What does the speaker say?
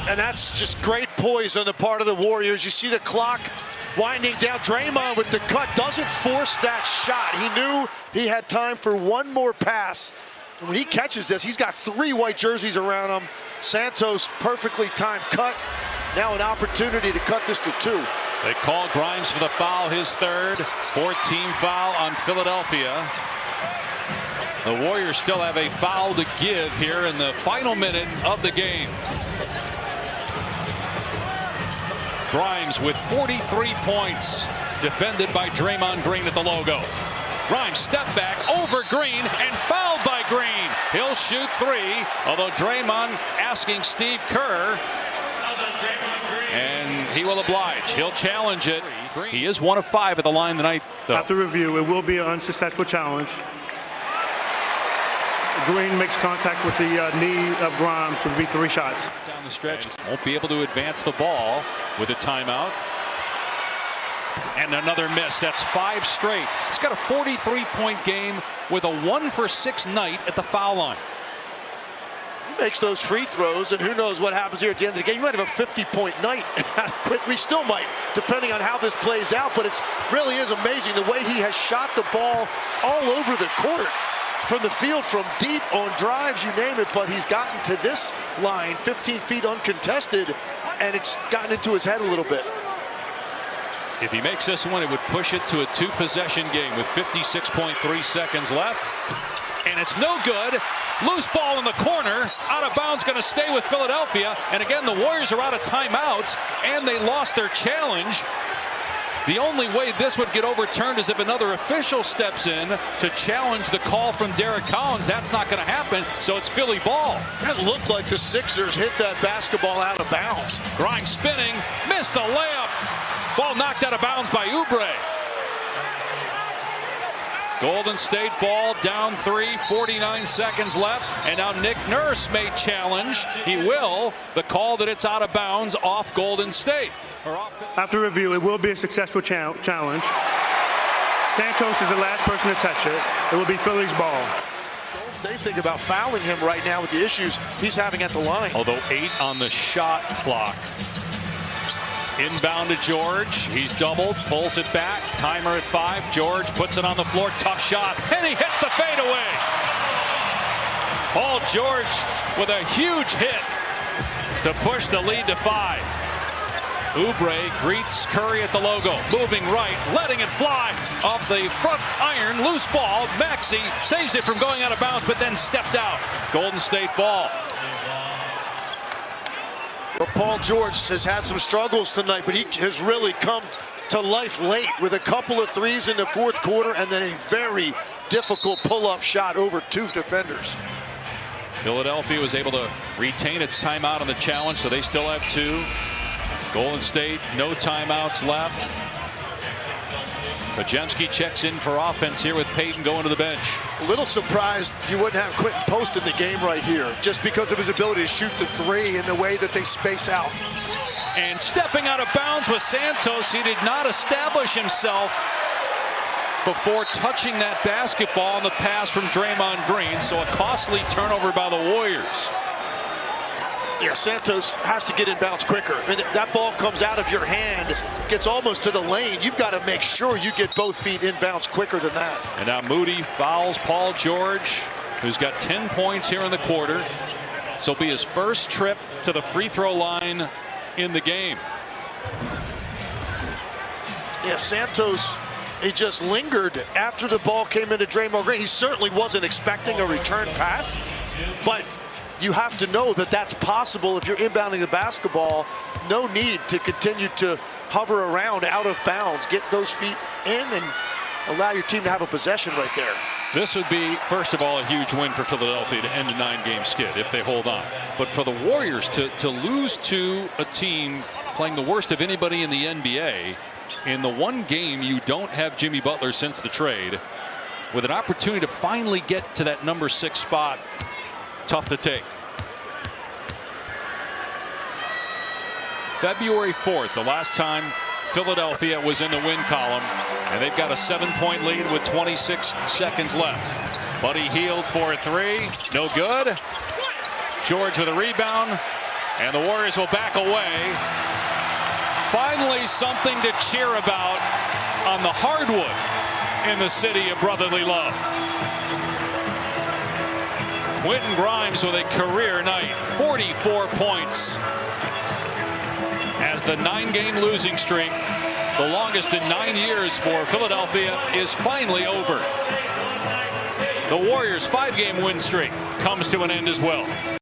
And that's just great poise on the part of the Warriors. You see the clock winding down. Draymond with the cut doesn't force that shot. He knew he had time for one more pass. And when he catches this, he's got 3 white jerseys around him. Santos perfectly timed cut. Now an opportunity to cut this to 2. They call Grimes for the foul, his third. 4th-team foul on Philadelphia. The Warriors still have a foul to give here in the final minute of the game. Grimes with 43 points, defended by Draymond Green at the logo. Grimes step back over Green and fouled by Green. He'll shoot 3, although Draymond asking Steve Kerr, and he will oblige. He'll challenge it. He is 1 of 5 at the line tonight, though. After review, it will be an unsuccessful challenge. Green makes contact with the knee of Grimes, so it'll be 3 shots. Down the stretch, won't be able to advance the ball with a timeout. And another miss. That's 5 straight. He's got a 43-point game with a 1-for-6 night at the foul line. He makes those free throws, and who knows what happens here at the end of the game. You might have a 50-point night. We still might, depending on how this plays out. But it really is amazing the way he has shot the ball all over the court. From the field, from deep, on drives, you name it, but he's gotten to this line 15 feet uncontested, and it's gotten into his head a little bit. If he makes this one, it would push it to a 2-possession game with 56.3 seconds left. And it's no good. Loose ball in the corner. Out of bounds, going to stay with Philadelphia. And again, the Warriors are out of timeouts, and they lost their challenge. The only way this would get overturned is if another official steps in to challenge the call from Derek Collins. That's not going to happen, so it's Philly ball. That looked like the Sixers hit that basketball out of bounds. Grimes spinning, missed the layup. Ball knocked out of bounds by Oubre. Golden State ball down 3, 49 seconds left. And now Nick Nurse may challenge. He will. The call that it's out of bounds off Golden State. After review, it will be a successful challenge. Santos is the last person to touch it. It will be Philly's ball. Golden State think about fouling him right now with the issues he's having at the line. Although 8 on the shot clock. Inbound to George. He's doubled, pulls it back. Timer at 5. George puts it on the floor. Tough shot. And he hits the fadeaway. Paul George with a huge hit to push the lead to 5. Oubre greets Curry at the logo. Moving right, letting it fly off the front iron. Loose ball. Maxey saves it from going out of bounds, but then stepped out. Golden State ball. Well, Paul George has had some struggles tonight, but he has really come to life late with a couple of threes in the 4th quarter and then a very difficult pull-up shot over 2 defenders. Philadelphia was able to retain its timeout on the challenge, so they still have 2. Golden State, no timeouts left. Podziemski checks in for offense here with Payton going to the bench. A little surprised you wouldn't have Quentin Post in the game right here, just because of his ability to shoot the 3 and the way that they space out. And stepping out of bounds with Santos, he did not establish himself before touching that basketball on the pass from Draymond Green, so a costly turnover by the Warriors. Yeah, Santos has to get in bounds quicker. I mean, that ball comes out of your hand, gets almost to the lane. You've got to make sure you get both feet in bounds quicker than that. And now Moody fouls Paul George, who's got 10 points here in the quarter. So it'll be his first trip to the free throw line in the game. Yeah, Santos, he just lingered after the ball came into Draymond Green. He certainly wasn't expecting a return pass, but you have to know that that's possible if you're inbounding the basketball. No need to continue to hover around out of bounds. Get those feet in and allow your team to have a possession right there. This would be, first of all, a huge win for Philadelphia to end a 9-game skid if they hold on. But for the Warriors to lose to a team playing the worst of anybody in the NBA, in the one game you don't have Jimmy Butler since the trade, with an opportunity to finally get to that number 6 spot, tough to take. February 4th, the last time Philadelphia was in the win column, and they've got a 7-point lead with 26 seconds left. Buddy Hield for a 3, no good. George with a rebound, And the Warriors will back away. Finally, something to cheer about on the hardwood in the city of brotherly love. Quentin Grimes with a career night, 44 points. As the 9-game losing streak, the longest in 9 years for Philadelphia, is finally over. The Warriors' 5-game win streak comes to an end as well.